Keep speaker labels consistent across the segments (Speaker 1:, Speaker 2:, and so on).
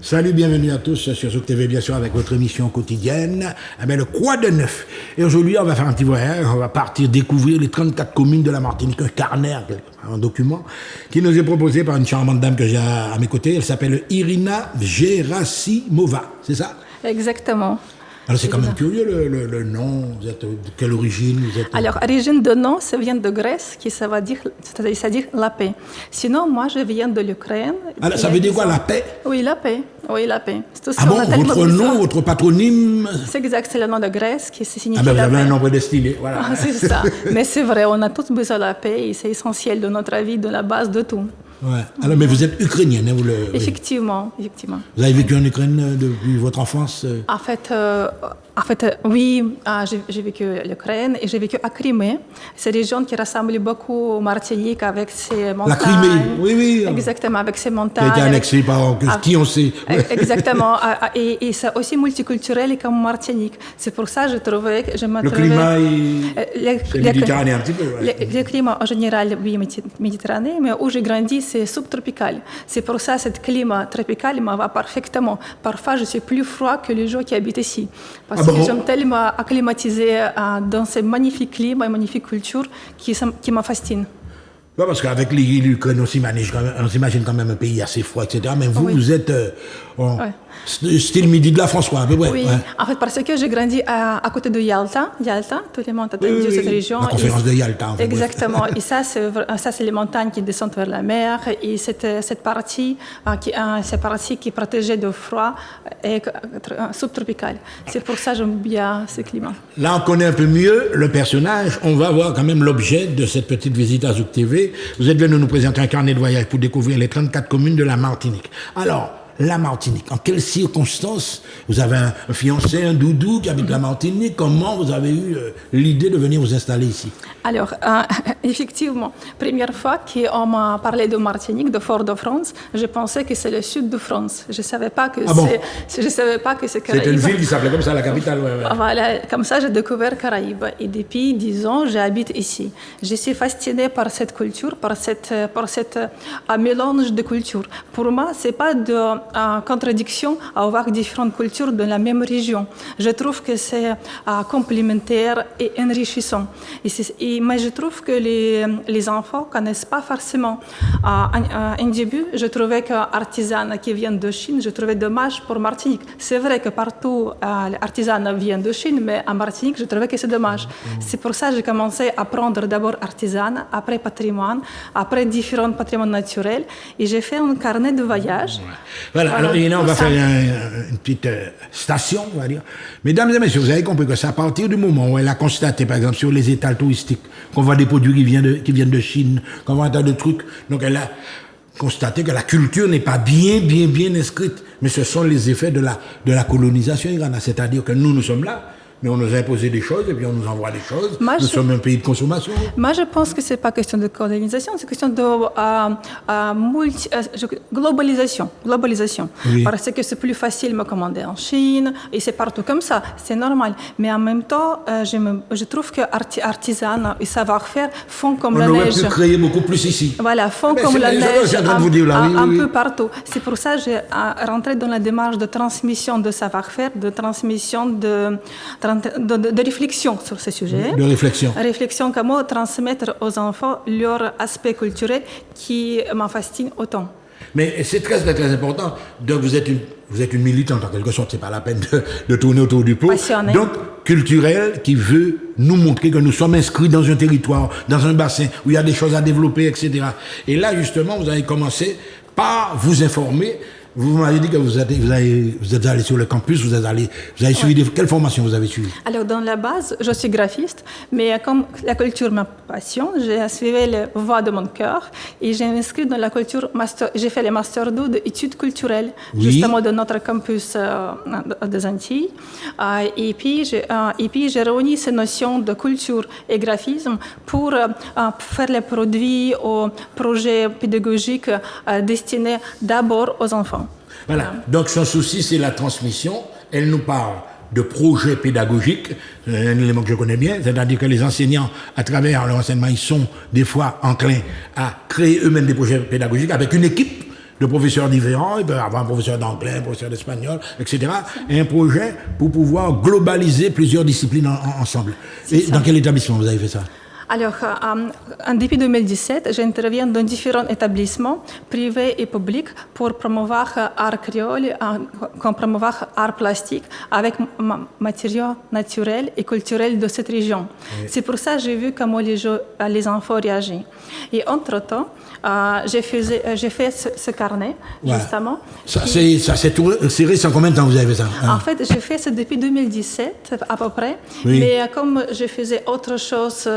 Speaker 1: Salut, bienvenue à tous sur Zouk TV, bien sûr, avec votre émission quotidienne, le Quoi de Neuf. Et aujourd'hui, on va faire un petit voyage, on va partir découvrir les 34 communes de la Martinique, un carnet, un document, qui nous est proposé par une charmante dame que j'ai à mes côtés. Elle s'appelle Irina Gerasimova, c'est ça?
Speaker 2: Exactement.
Speaker 1: Alors c'est quand même curieux le nom, vous êtes de quelle origine vous êtes...
Speaker 2: Alors, origine de nom, ça vient de Grèce, c'est-à-dire la paix. Sinon, moi, je viens de l'Ukraine.
Speaker 1: Alors, ça veut dire quoi, la paix?
Speaker 2: Oui, la paix. Oui, la paix.
Speaker 1: Ah bon, votre nom, votre patronyme?
Speaker 2: C'est exact, c'est le nom de Grèce qui signifie
Speaker 1: vous
Speaker 2: la
Speaker 1: avez
Speaker 2: paix.
Speaker 1: un nom prédestiné, voilà.
Speaker 2: Ah, c'est ça. Mais c'est vrai, on a tous besoin de la paix et c'est essentiel de notre vie, de la base de tout.
Speaker 1: Ouais. Alors, mais vous êtes ukrainienne, hein,
Speaker 2: Effectivement, effectivement.
Speaker 1: Vous avez vécu en Ukraine depuis votre enfance?
Speaker 2: En fait, oui, j'ai vécu l'Ukraine et j'ai vécu à Crimée. C'est une région qui ressemble beaucoup au Martinique avec ses montagnes.
Speaker 1: La Crimée, oui.
Speaker 2: Exactement, avec ses montagnes.
Speaker 1: Qui a été annexée par qui on sait.
Speaker 2: Exactement. Et c'est aussi multiculturel comme Martinique. C'est pour ça que je trouvais que je me
Speaker 1: Le
Speaker 2: trouvais...
Speaker 1: climat, c'est méditerranéen un petit peu. Ouais.
Speaker 2: Le climat en général, oui, méditerranéen, mais où j'ai grandi, c'est subtropical. C'est pour ça que ce climat tropical me va parfaitement. Parfois, je suis plus froid que les gens qui habitent ici. Parce que j'aime tellement acclimatiser dans ces magnifiques climats et magnifiques cultures qui me fascinent.
Speaker 1: Ouais, parce qu'avec l'Ukraine, on s'imagine quand même un pays assez froid, etc. Mais vous, vous êtes style midi de la France, quoi, à peu près.
Speaker 2: Oui,
Speaker 1: ouais.
Speaker 2: En fait, parce que j'ai grandi à côté de Yalta, tout le monde a entendu cette région.
Speaker 1: La conférence de Yalta, en fait.
Speaker 2: Exactement. Et ça, c'est les montagnes qui descendent vers la mer. Et cette partie qui est protégée de froid et subtropicale. C'est pour ça que j'aime bien ce climat.
Speaker 1: Là, on connaît un peu mieux le personnage. On va voir quand même l'objet de cette petite visite à Zouk TV. Vous êtes venu nous présenter un carnet de voyage pour découvrir les 34 communes de la Martinique. Alors, la Martinique, en quelles circonstances vous avez un fiancé, un doudou qui habite la Martinique? Comment vous avez eu l'idée de venir vous installer ici?
Speaker 2: Alors, effectivement, première fois qu'on m'a parlé de Martinique, de Fort-de-France, je pensais que c'est le sud de France. Je ne savais pas que c'est Caraïbes.
Speaker 1: C'était une ville qui s'appelait comme ça, la capitale. Ouais.
Speaker 2: Voilà, comme ça, j'ai découvert Caraïbes. Et depuis 10 ans, j'habite ici. Je suis fascinée par cette culture, par cette mélange de cultures. Pour moi, ce n'est pas de contradiction à avoir différentes cultures dans la même région. Je trouve que c'est complémentaire et enrichissant. Mais je trouve que les enfants ne connaissent pas forcément. Un début, je trouvais qu'artisans qui viennent de Chine, je trouvais dommage pour Martinique. C'est vrai que partout, les artisans viennent de Chine, mais à Martinique, je trouvais que c'est dommage. C'est pour ça que j'ai commencé à apprendre d'abord artisanat, après patrimoine, après différents patrimoines naturels, et j'ai fait un carnet de voyage.
Speaker 1: Voilà, alors Irina, on va faire une petite station, on va dire. Mesdames et messieurs, vous avez compris que c'est à partir du moment où elle a constaté, par exemple, sur les étals touristiques, qu'on voit des produits qui viennent de Chine, qu'on voit un tas de trucs, donc elle a constaté que la culture n'est pas bien inscrite, mais ce sont les effets de la colonisation iranienne, c'est-à-dire que nous sommes là, mais on nous a imposé des choses et puis on nous envoie des choses. Nous sommes un pays de consommation.
Speaker 2: Moi, je pense que ce n'est pas question de colonisation, c'est question de globalisation. Oui. Parce que c'est plus facile de me commander en Chine et c'est partout comme ça, c'est normal. Mais en même temps, je trouve que artisans et savoir-faire font comme la neige.
Speaker 1: On aurait pu créer beaucoup plus ici.
Speaker 2: Voilà, font comme la neige un peu partout. C'est pour ça que j'ai rentré dans la démarche de transmission de savoir-faire, de transmission de réflexion sur ce sujet.
Speaker 1: De réflexion.
Speaker 2: Réflexion, comment transmettre aux enfants leur aspect culturel qui m'en fascine autant.
Speaker 1: Mais c'est très important. Donc vous êtes une militante en quelque sorte, c'est pas la peine de tourner autour du pot.
Speaker 2: Passionnée.
Speaker 1: Donc culturelle qui veut nous montrer que nous sommes inscrits dans un territoire, dans un bassin où il y a des choses à développer, etc. Et là justement, vous avez commencé par vous informer. Vous m'avez dit que vous êtes allé sur le campus, vous avez suivi quelle formation vous avez suivi? Alors,
Speaker 2: dans la base, je suis graphiste, mais comme la culture ma passion, j'ai suivi les voies de mon cœur et j'ai inscrit dans la culture j'ai fait les Master 2 d'études culturelles, justement de notre campus des Antilles. Et puis, j'ai réuni ces notions de culture et graphisme pour faire les produits aux projets pédagogiques destinés d'abord aux enfants.
Speaker 1: Voilà, donc son souci c'est la transmission, elle nous parle de projets pédagogiques, un élément que je connais bien, c'est-à-dire que les enseignants, à travers leur enseignement, ils sont des fois enclins à créer eux-mêmes des projets pédagogiques avec une équipe de professeurs différents. Il peut y avoir un professeur d'anglais, un professeur d'espagnol, etc. Et un projet pour pouvoir globaliser plusieurs disciplines ensemble. Et dans quel établissement vous avez fait ça?
Speaker 2: Alors, depuis 2017, j'interviens dans différents établissements privés et publics pour promouvoir l'art créole, comme promouvoir l'art plastique avec matériaux naturels et culturels de cette région. Oui. C'est pour ça que j'ai vu comment les enfants réagissent. Et entre-temps, j'ai fait ce carnet, justement.
Speaker 1: C'est récent, combien de temps vous avez fait ça?
Speaker 2: En fait, j'ai fait ça depuis 2017, à peu près. Oui. Mais comme je faisais autre chose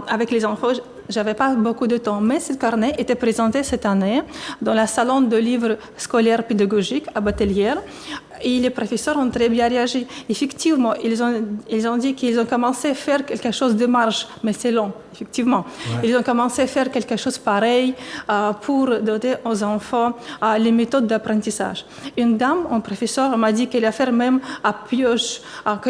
Speaker 2: avec les enfants, j'avais pas beaucoup de temps. Mais ce carnet était présenté cette année dans la salon de livres scolaires pédagogiques à Batelière. Et les professeurs ont très bien réagi. Effectivement, ils ont dit qu'ils ont commencé à faire quelque chose de marge, mais c'est long, effectivement. Ouais. Ils ont commencé à faire quelque chose pareil pour donner aux enfants les méthodes d'apprentissage. Une dame, un professeur, m'a dit qu'elle a fait même à pioche, que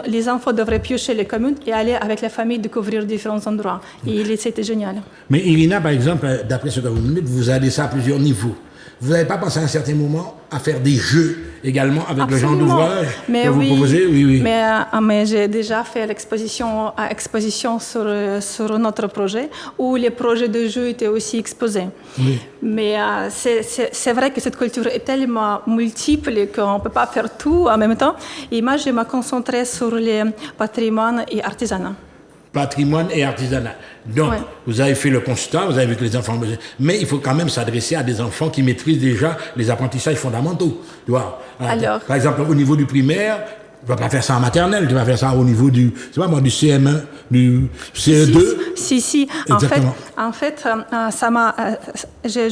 Speaker 2: les enfants devraient piocher les communes et aller avec la famille découvrir différents endroits. Et c'était génial.
Speaker 1: Mais Irina, par exemple, d'après ce que vous me dites, vous avez ça à plusieurs niveaux. Vous n'avez pas pensé à un certain moment à faire des jeux également avec le genre d'ouvrage que vous proposez? Oui.
Speaker 2: Mais j'ai déjà fait l'exposition sur notre projet où les projets de jeux étaient aussi exposés. Oui. Mais c'est vrai que cette culture est tellement multiple qu'on ne peut pas faire tout en même temps. Et moi, je me concentrais sur les patrimoines et artisanat.
Speaker 1: Patrimoine et artisanat. Donc, vous avez fait le constat, vous avez vu que les enfants... Mais il faut quand même s'adresser à des enfants qui maîtrisent déjà les apprentissages fondamentaux. Tu vois. Alors, par exemple, au niveau du primaire, tu ne vas pas faire ça en maternelle, tu vas faire ça au niveau du CM1, du CE2.
Speaker 2: Si. En fait, ça m'a... J'ai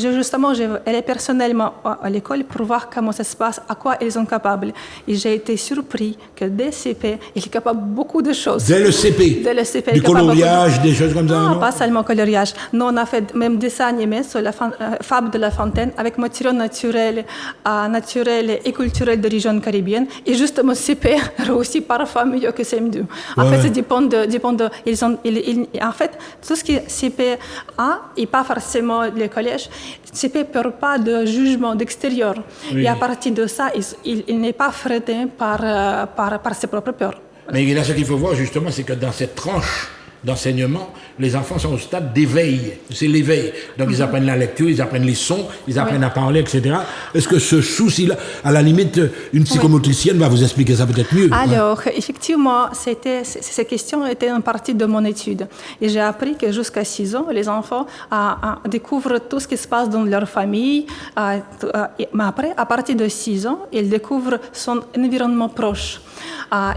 Speaker 2: allé personnellement à l'école pour voir comment ça se passe, à quoi ils sont capables. Et j'ai été surpris que dès CP, il est capable de beaucoup de choses.
Speaker 1: Dès le CP?
Speaker 2: Dès le CP.
Speaker 1: Du coloriage, des choses comme ça?
Speaker 2: Non, pas seulement coloriage. Nous, on a fait même dessin animé sur la fable de La Fontaine avec matériaux naturels et culturels de région caribéenne. Et justement, CP réussit parfois mieux que CM2. En fait, ça dépend de en fait, tout ce qui est CP1 et pas forcément le collège, CP ne perd pas de jugement d'extérieur. Oui. Et à partir de ça, il n'est pas freiné par ses propres peurs.
Speaker 1: Mais là, ce qu'il faut voir justement, c'est que dans cette tranche d'enseignement, les enfants sont au stade d'éveil. C'est l'éveil. Donc, ils apprennent la lecture, ils apprennent les sons, ils apprennent à parler, etc. Est-ce que ce souci-là, à la limite, une psychomotricienne va vous expliquer ça peut-être mieux?
Speaker 2: Alors, effectivement, ces questions étaient en partie de mon étude. Et j'ai appris que jusqu'à 6 ans, les enfants découvrent tout ce qui se passe dans leur famille. Mais après, à partir de 6 ans, ils découvrent son environnement proche.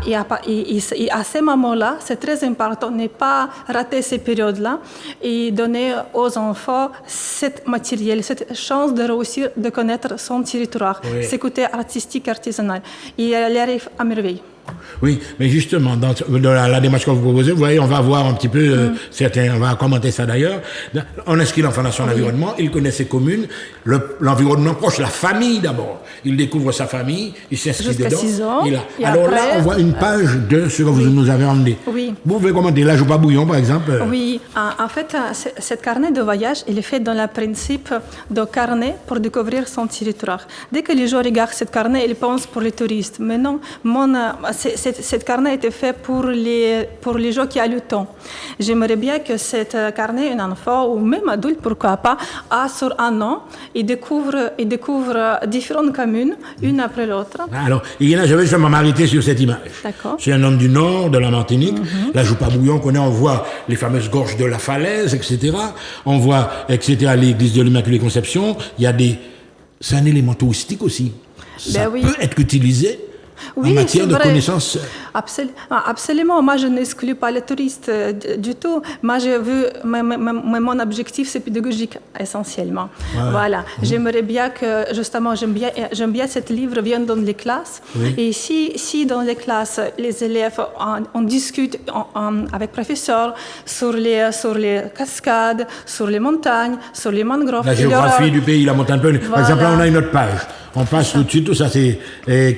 Speaker 2: Et à ce moment-là, c'est très important de ne pas rater ces périodes-là et donner aux enfants cette matériel, cette chance de réussir, de connaître son territoire, ses côtés artistiques, artisanaux. Et elle arrive à merveille.
Speaker 1: Oui, mais justement, dans la démarche que vous proposez, vous voyez, on va voir un petit peu on va commenter ça d'ailleurs. On inscrit l'enfant dans son environnement, il connaît ses communes, l'environnement proche, la famille d'abord. Il découvre sa famille, il s'inscrit dedans.
Speaker 2: 6 ans.
Speaker 1: Alors après, là, on voit une page de ce que vous nous avez emmené.
Speaker 2: Oui.
Speaker 1: Vous pouvez commenter, là, Joupa Bouillon, par exemple.
Speaker 2: Oui, en fait, ce carnet de voyage, il est fait dans le principe de carnet pour découvrir son territoire. Dès que les gens regardent ce carnet, ils pensent pour les touristes. Mais non, cette carnet a été fait pour les gens qui ont le temps. J'aimerais bien que cette carnet, un enfant ou même adulte, pourquoi pas, a sur un an et découvre différentes communes, une après l'autre.
Speaker 1: Alors, Irina, je vais justement m'arrêter sur cette image.
Speaker 2: D'accord.
Speaker 1: C'est un homme du nord, de la Martinique. La Joupa Bouillon, on voit les fameuses gorges de la Falaise, etc. On voit, etc., l'église de l'Immaculée Conception. C'est un élément touristique aussi. Ça peut être utilisé en matière de connaissances.
Speaker 2: Absolument. Moi, je n'exclus pas les touristes du tout. Moi, j'ai vu, mon objectif, c'est pédagogique, essentiellement. Voilà. J'aimerais bien que, justement, j'aime bien ce livre vienne dans les classes. Oui. Et si dans les classes, les élèves, on discute avec les professeurs sur les cascades, sur les montagnes, sur les mangroves.
Speaker 1: La géographie du pays, la montagne. Voilà. Par exemple, là, on a une autre page. On passe tout de suite, tout ça, c'est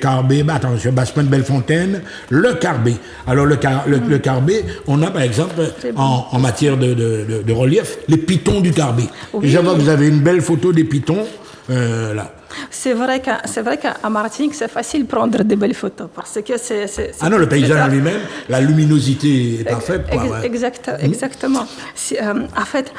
Speaker 1: Carbet, attention, Basse-Pointe de Bellefontaine, le Carbet. Alors, le Carbet, on a par exemple, en matière de relief, les pitons du Carbet. Oui. Et je vois que vous avez une belle photo des pitons là.
Speaker 2: C'est vrai qu'à Martinique, c'est facile de prendre de belles photos parce que c'est
Speaker 1: Ah non, le paysage en lui-même, la luminosité est parfaite. Quoi, ouais.
Speaker 2: Exactement. En fait,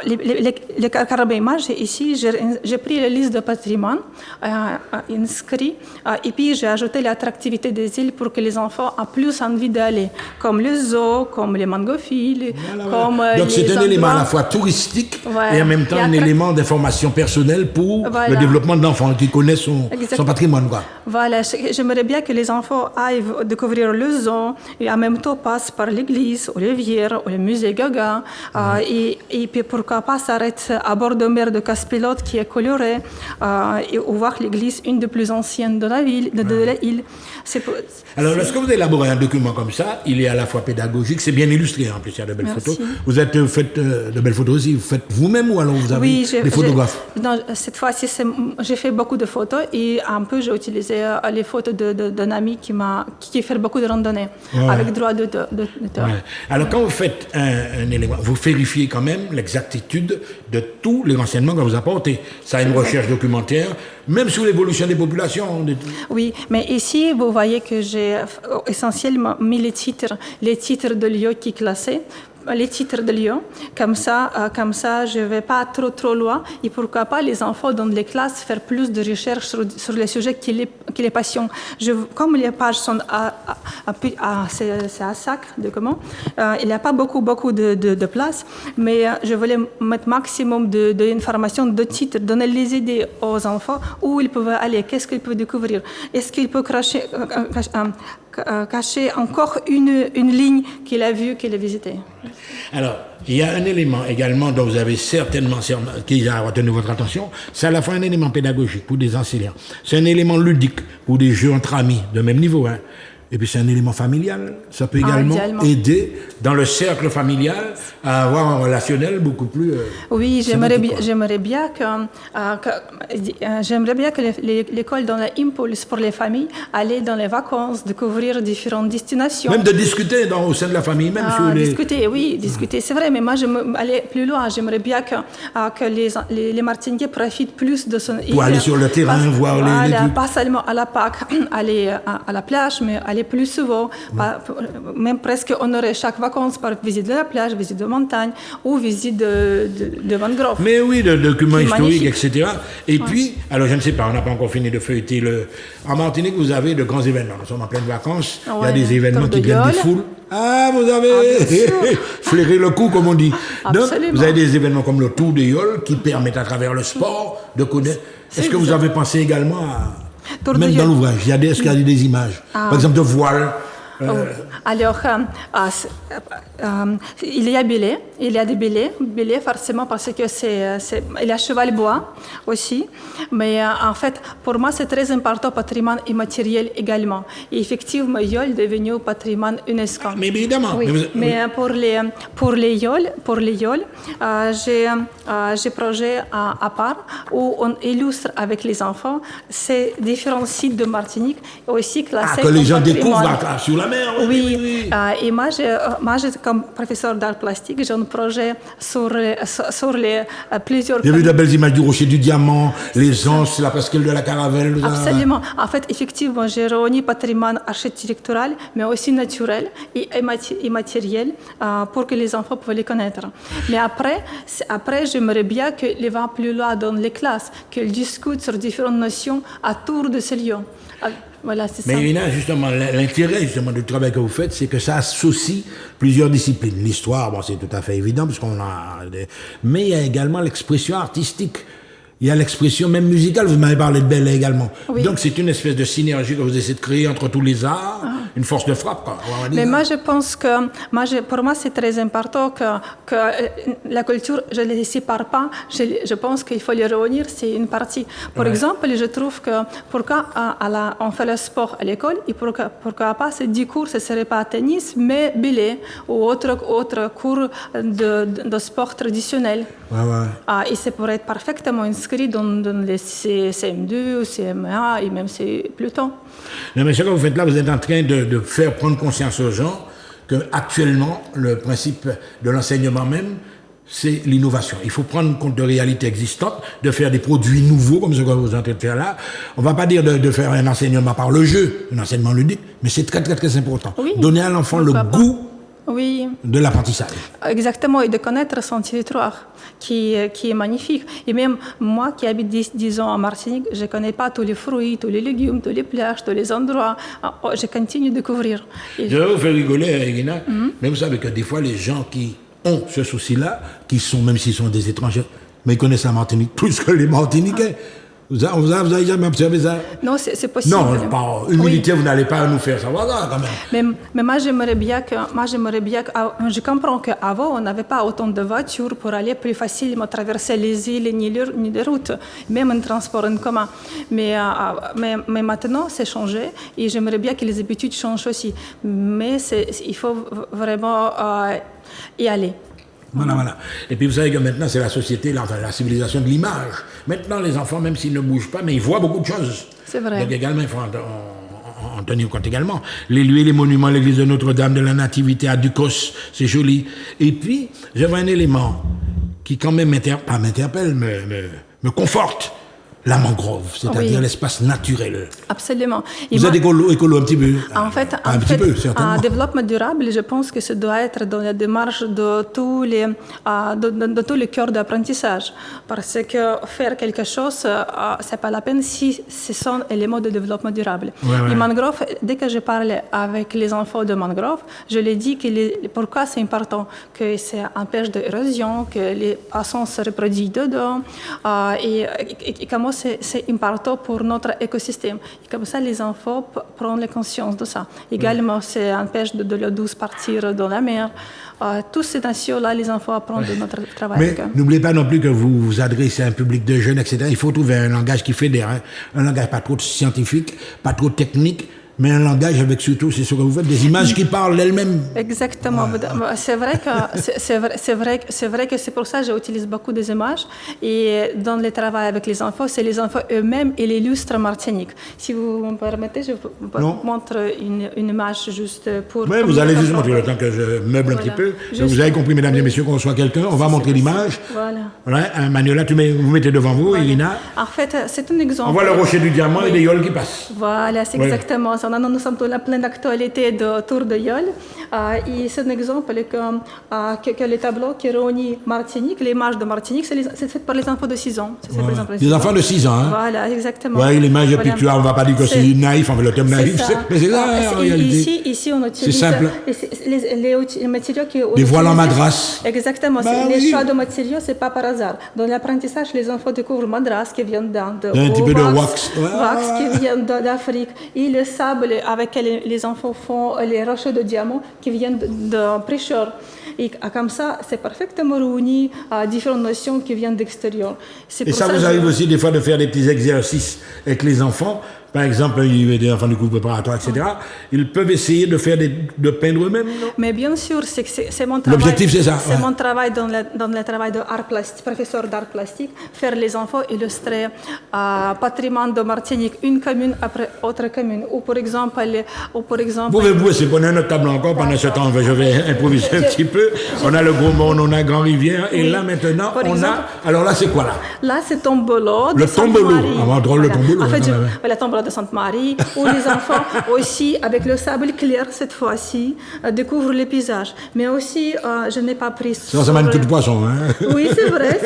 Speaker 2: les Caraïbes, ici, j'ai pris la liste de patrimoine inscrit et puis j'ai ajouté l'attractivité des îles pour que les enfants aient plus envie d'aller, comme le zoo, comme les mangophiles, comme
Speaker 1: donc c'est un
Speaker 2: endroits...
Speaker 1: élément à la fois touristique
Speaker 2: Ouais.
Speaker 1: et en même temps un élément d'information personnelle pour
Speaker 2: Voilà.
Speaker 1: le développement de l'enfant qui connaît son patrimoine. Quoi.
Speaker 2: Voilà, j'aimerais bien que les enfants aillent découvrir le zoo et en même temps passent par l'église, ou le Vière, ou le musée Gaga. Et puis pourquoi pas s'arrêter à bord de mer de Casse-Pilote qui est coloré et voir l'église, une des plus anciennes de la ville, de l'île.
Speaker 1: Alors lorsque vous élaborez un document comme ça, il est à la fois pédagogique, c'est bien illustré en plus, il y a de belles photos. Vous faites de belles photos aussi, vous faites vous-même ou alors vous avez des photographes?
Speaker 2: Non, cette fois-ci, j'ai fait beaucoup de photos et un peu j'ai utilisé les photos d'un ami qui fait beaucoup de randonnées avec droit d'auteur.
Speaker 1: Ouais. Alors quand vous faites un élément, vous vérifiez quand même l'exactitude de tous les renseignements que vous apportez. Ça a une recherche documentaire, même sur l'évolution des populations.
Speaker 2: Oui, mais ici, vous voyez que j'ai essentiellement mis les titres de lieux qui classés. Les titres de lieux, comme ça, je ne vais pas trop loin et pourquoi pas les enfants dans les classes faire plus de recherches sur les sujets qui les passionnent. Comme les pages sont c'est à sac de comment, il n'y a pas beaucoup de place, mais je voulais mettre maximum d'informations, de titres, donner les idées aux enfants où ils peuvent aller, qu'est-ce qu'ils peuvent découvrir, est-ce qu'ils peuvent cacher encore une ligne qu'il a vue, qu'il a visitée.
Speaker 1: Alors, il y a un élément également dont vous avez certainement qui a retenu votre attention, c'est à la fois un élément pédagogique pour des enseignants, c'est un élément ludique pour des jeux entre amis de même niveau, hein. Et puis c'est un élément familial, ça peut également aider dans le cercle familial à avoir un relationnel beaucoup plus...
Speaker 2: Oui, j'aimerais bien que l'école donne l'impulse pour les familles, aller dans les vacances, découvrir différentes destinations.
Speaker 1: Même de discuter au sein de la famille, même sur les...
Speaker 2: Discuter, c'est vrai, mais moi je veux aller plus loin, j'aimerais bien que les Martiniquais profitent plus de son île.
Speaker 1: Pour aller sur le terrain, voir les trucs.
Speaker 2: Pas seulement à la Pâques, aller à la plage, mais aller plus souvent, même presque on aurait chaque vacances par visite de la plage, visite de montagne ou visite de mangrove.
Speaker 1: Mais oui, de documents historiques, etc. Et puis, alors je ne sais pas, on n'a pas encore fini de feuilleter En Martinique, vous avez de grands événements. Nous sommes en pleine vacances, il y a des événements qui viennent des foules. Ah, vous avez flairé le coup, comme on dit. Donc, vous avez des événements comme le Tour de Yole qui permettent à travers le sport de connaître. Est-ce que vous avez pensé également à... Même dans l'ouvrage, est-ce qu'il y a des images, par exemple de voiles.
Speaker 2: Alors, il y a des bélets forcément parce que il y a cheval bois aussi, mais en fait, pour moi, c'est très important patrimoine immatériel également. Et effectivement, Yole est devenu patrimoine UNESCO.
Speaker 1: Mais évidemment.
Speaker 2: Oui. Mais pour les Yole, j'ai projet à part où on illustre avec les enfants ces différents sites de Martinique aussi classés
Speaker 1: que les gens
Speaker 2: patrimoine.
Speaker 1: Découvrent sur la mer.
Speaker 2: Oui. Et moi, comme professeur d'art plastique, j'ai un projet sur les plusieurs...
Speaker 1: J'ai vu de belles images du rocher du diamant, les anses, la pasquelle de la Caravelle.
Speaker 2: Absolument. En fait, effectivement, j'ai réuni patrimoine architectural, mais aussi naturel et immatériel pour que les enfants puissent les connaître. Mais après j'aimerais bien qu'ils vont plus loin dans les classes, qu'ils discutent sur différentes notions autour de ces lieux. Voilà, c'est ça.
Speaker 1: Mais Irina, justement, l'intérêt du travail que vous faites, c'est que ça associe plusieurs disciplines. L'histoire, bon, c'est tout à fait évident, puisqu'on a... Mais il y a également l'expression artistique. Il y a l'expression même musicale, vous m'avez parlé de Bel également. Oui. Donc c'est une espèce de synergie que vous essayez de créer entre tous les arts, une force de frappe. Quoi.
Speaker 2: Mais moi je pense que, pour moi c'est très important que la culture, je ne les sépare pas, je pense qu'il faut les réunir, c'est une partie. Par exemple, je trouve que pourquoi on fait le sport à l'école, et pourquoi pas ces 10 cours, ce ne serait pas tennis, mais ballet ou autre cours de sport traditionnel. Et ça pourrait être parfaitement inscrit dans les CM2 ou CM1 et même plus tôt.
Speaker 1: Non, mais ce que vous faites là, vous êtes en train de faire prendre conscience aux gens qu'actuellement, le principe de l'enseignement même c'est l'innovation. Il faut prendre compte de réalités existantes, de faire des produits nouveaux, comme ce que vous êtes en train de faire là. On ne va pas dire de faire un enseignement par le jeu, un enseignement ludique, mais c'est très, très, très important.
Speaker 2: Oui.
Speaker 1: Donner à l'enfant le goût
Speaker 2: Oui,
Speaker 1: de l'apprentissage.
Speaker 2: exactement, et de connaître son territoire, qui est magnifique. Et même moi qui habite 10 ans en Martinique, je ne connais pas tous les fruits, tous les légumes, tous les plages, tous les endroits. Je continue de découvrir. Et
Speaker 1: Je vais vous faire rigoler, Irina, mais vous savez que des fois, les gens qui ont ce souci-là, qui sont, même s'ils sont des étrangers, mais ils connaissent la Martinique plus que les Martiniquais. Vous avez jamais observé ça?
Speaker 2: Non, c'est possible.
Speaker 1: Non, par humilité, vous n'allez pas nous faire savoir ça quand même.
Speaker 2: Mais moi, j'aimerais bien que, je comprends qu'avant, on n'avait pas autant de voitures pour aller plus facilement traverser les îles ni les routes, même un transport en commun. Mais maintenant, c'est changé et j'aimerais bien que les habitudes changent aussi. Mais il faut vraiment y aller.
Speaker 1: Voilà. Et puis vous savez que maintenant, c'est la société, la civilisation de l'image. Maintenant, les enfants, même s'ils ne bougent pas, mais ils voient beaucoup de choses.
Speaker 2: C'est vrai.
Speaker 1: Donc également, il faut en tenir compte également. Les lieux, les monuments, l'église de Notre-Dame de la Nativité à Ducos, c'est joli. Et puis, j'avais un élément qui quand même m'interpelle, me conforte. La mangrove, c'est-à-dire l'espace naturel.
Speaker 2: Absolument.
Speaker 1: Vous êtes écolo un petit peu?
Speaker 2: En fait,
Speaker 1: certainement.
Speaker 2: Développement durable, je pense que ça doit être dans la démarche de tous les cœurs d'apprentissage. Parce que faire quelque chose, c'est pas la peine si ce sont éléments de développement durable. Les mangroves, dès que je parle avec les enfants de mangroves, je leur dis pourquoi c'est important, que ça empêche de l'érosion, que les poissons se reproduisent dedans, et comment c'est important pour notre écosystème. Et comme ça, les enfants prennent conscience de ça. Également, ça empêche de l'eau douce partir dans la mer. Toutes ces nations-là, les enfants apprennent de notre travail.
Speaker 1: Mais n'oubliez pas non plus que vous vous adressez à un public de jeunes, etc. Il faut trouver un langage qui fédère, un langage pas trop scientifique, pas trop technique, mais un langage avec surtout, c'est ce que vous faites, des images qui parlent d'elles-mêmes.
Speaker 2: Exactement. C'est vrai que c'est pour ça que j'utilise beaucoup des images. Et dans le travail avec les enfants, c'est les enfants eux-mêmes et l'illustre Martinique. Si vous me permettez, je vous montre une image juste pour...
Speaker 1: Oui, vous allez juste montrer le temps que je meuble un petit peu. Vous avez compris, mesdames et messieurs, qu'on reçoit quelqu'un. On va montrer l'image. Voilà. Manuela, vous mettez devant vous, Irina.
Speaker 2: En fait, c'est un exemple.
Speaker 1: On voit le rocher du diamant et les yoles qui passent.
Speaker 2: Voilà, c'est exactement. Nous sommes dans la pleine actualité de Tour de Yole. Et c'est un exemple que les tableaux qui réunissent Martinique, l'image de Martinique, c'est fait par les enfants de 6 ans.
Speaker 1: Les enfants de 6 ans, hein?
Speaker 2: Voilà, exactement.
Speaker 1: Oui, l'image picturale, on ne va pas dire que c'est naïf, on veut le terme naïf, mais c'est ça en réalité.
Speaker 2: Ici, on utilise...
Speaker 1: C'est simple.
Speaker 2: Les matériaux qui...
Speaker 1: Des voiles en madras.
Speaker 2: Exactement. Les choix de matériaux, ce n'est pas par hasard. Dans l'apprentissage, les enfants découvrent madras qui viennent d'Inde.
Speaker 1: Un petit peu de wax.
Speaker 2: Wax qui vient d'Afrique. Et le sable avec lequel les enfants font les rochers de diamant qui viennent de prêcheurs. Et comme ça, c'est parfaitement réuni à différentes notions qui viennent d'extérieur.
Speaker 1: Et ça vous arrive aussi des fois de faire des petits exercices avec les enfants. Par exemple, il y a des enfants du cours préparatoire, etc. Ils peuvent essayer de peindre eux-mêmes, non?
Speaker 2: Mais bien sûr, c'est mon travail.
Speaker 1: L'objectif, c'est ça.
Speaker 2: C'est mon travail dans le travail d'art plastique, professeur d'art plastique, faire les enfants illustrer patrimoine de Martinique, une commune après autre commune. Ou par exemple...
Speaker 1: Pouvez-vous essayer de prendre un autre tableau encore pendant ce temps? Je vais improviser un petit peu. On a le Gros Monde, on a Grand-Rivière, et là maintenant, Alors là, c'est quoi là?
Speaker 2: Là, c'est Tombolo.
Speaker 1: Le Tombolo. On drôle le Tombolo.
Speaker 2: En fait, la Tombolo de Sainte-Marie, où les enfants aussi, avec le sable clair cette fois-ci, découvrent les paysages. Mais aussi, je n'ai pas pris...
Speaker 1: Ça mène tout de poisson, hein?
Speaker 2: Oui, c'est vrai.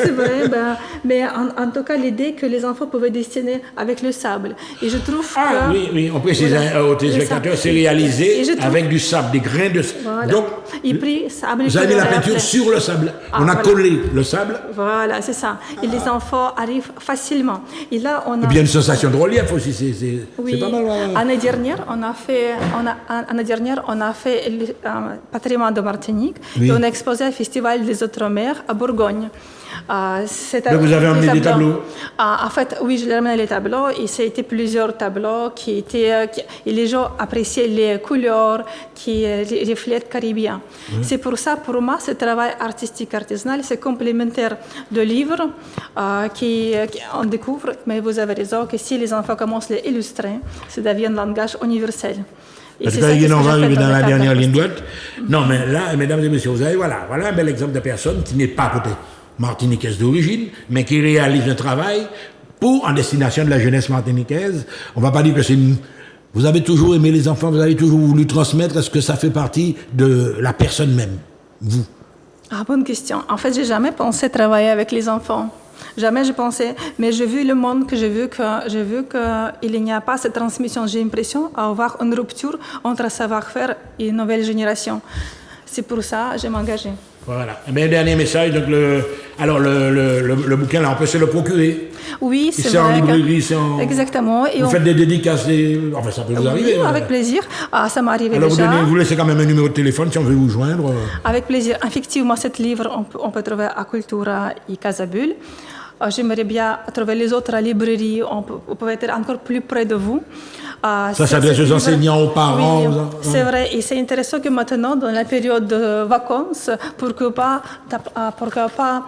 Speaker 2: Mais en tout cas, l'idée que les enfants pouvaient dessiner avec le sable. Et je trouve que...
Speaker 1: Oui, on précise aux téléspectateurs, c'est réalisé avec du sable, des grains de sable.
Speaker 2: Voilà.
Speaker 1: Donc,
Speaker 2: sable
Speaker 1: vous avez mis la peinture sur le sable. On a collé le sable.
Speaker 2: Voilà, c'est ça. Et les enfants arrivent facilement. Et là, on a...
Speaker 1: Et bien une sensation de relief aussi, c'est pas mal.
Speaker 2: L'année dernière, on a fait le patrimoine de Martinique et on a exposé au Festival des Outre-mer à Bourgogne.
Speaker 1: Donc vous avez emmené des tableaux?
Speaker 2: En fait, oui, j'ai amené les tableaux et c'était plusieurs tableaux et les gens appréciaient les couleurs qui reflètent Caribien. C'est pour ça, pour moi, ce travail artistique artisanal, c'est complémentaire de livres qu'on découvre, mais vous avez raison que si les enfants commencent à les illustrer, ça devient un langage universel. Et
Speaker 1: Parce
Speaker 2: c'est
Speaker 1: que
Speaker 2: ça
Speaker 1: on va
Speaker 2: que j'ai
Speaker 1: arriver
Speaker 2: fait
Speaker 1: dans la
Speaker 2: avec
Speaker 1: dernière ligne
Speaker 2: Acoustique.
Speaker 1: droite. Non, mais là, mesdames et messieurs, vous avez, voilà un bel exemple de personne qui n'est pas peut-être martiniquaise d'origine, mais qui réalise un travail en destination de la jeunesse martiniquaise. On va pas dire que c'est une... Vous avez toujours aimé les enfants, vous avez toujours voulu transmettre, est-ce que ça fait partie de la personne même, vous?
Speaker 2: Ah, bonne question. En fait, j'ai jamais pensé travailler avec les enfants. Jamais j'ai pensé, mais j'ai vu le monde que j'ai vu qu'il n'y a pas cette transmission. J'ai l'impression d'avoir une rupture entre le savoir-faire et une nouvelle génération. C'est pour ça que je m'engage.
Speaker 1: Voilà. Et bien, dernier message, donc le bouquin, là, on peut se le procurer.
Speaker 2: Oui,
Speaker 1: C'est
Speaker 2: c'est
Speaker 1: en
Speaker 2: vrai.
Speaker 1: librairie, c'est en...
Speaker 2: Exactement. Et
Speaker 1: Vous faites des dédicaces, enfin ça peut vous arriver.
Speaker 2: Oui, avec plaisir. Ah, ça m'est arrivé
Speaker 1: Alors
Speaker 2: déjà.
Speaker 1: vous laissez quand même un numéro de téléphone si on veut vous joindre.
Speaker 2: Avec plaisir. Effectivement, ce livre, on peut trouver à Cultura et Casabul. J'aimerais bien trouver les autres librairies, on peut être encore plus près de vous.
Speaker 1: Ça s'adresse aux enseignants, aux parents.
Speaker 2: Oui, c'est vrai. Et c'est intéressant que maintenant, dans la période de vacances, pourquoi pas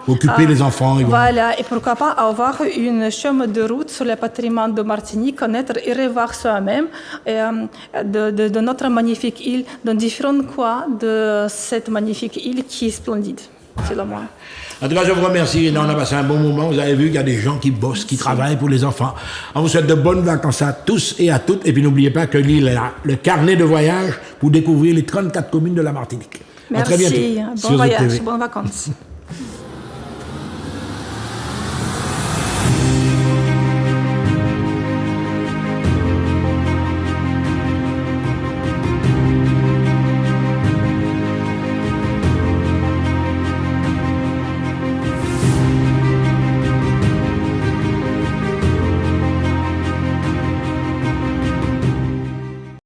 Speaker 1: occuper les enfants.
Speaker 2: Voilà, et pourquoi pas avoir une chemin de route sur le patrimoine de Martinique, connaître et revoir soi-même de notre magnifique île, dans différents coins de cette magnifique île qui est splendide, selon moi.
Speaker 1: En tout cas, je vous remercie. On a passé un bon moment. Vous avez vu qu'il y a des gens qui bossent, qui travaillent pour les enfants. On vous souhaite de bonnes vacances à tous et à toutes. Et puis n'oubliez pas que l'île est là, le carnet de voyage pour découvrir les 34 communes de la Martinique.
Speaker 2: Merci.
Speaker 1: À très bientôt.
Speaker 2: Bon voyage, bonnes vacances.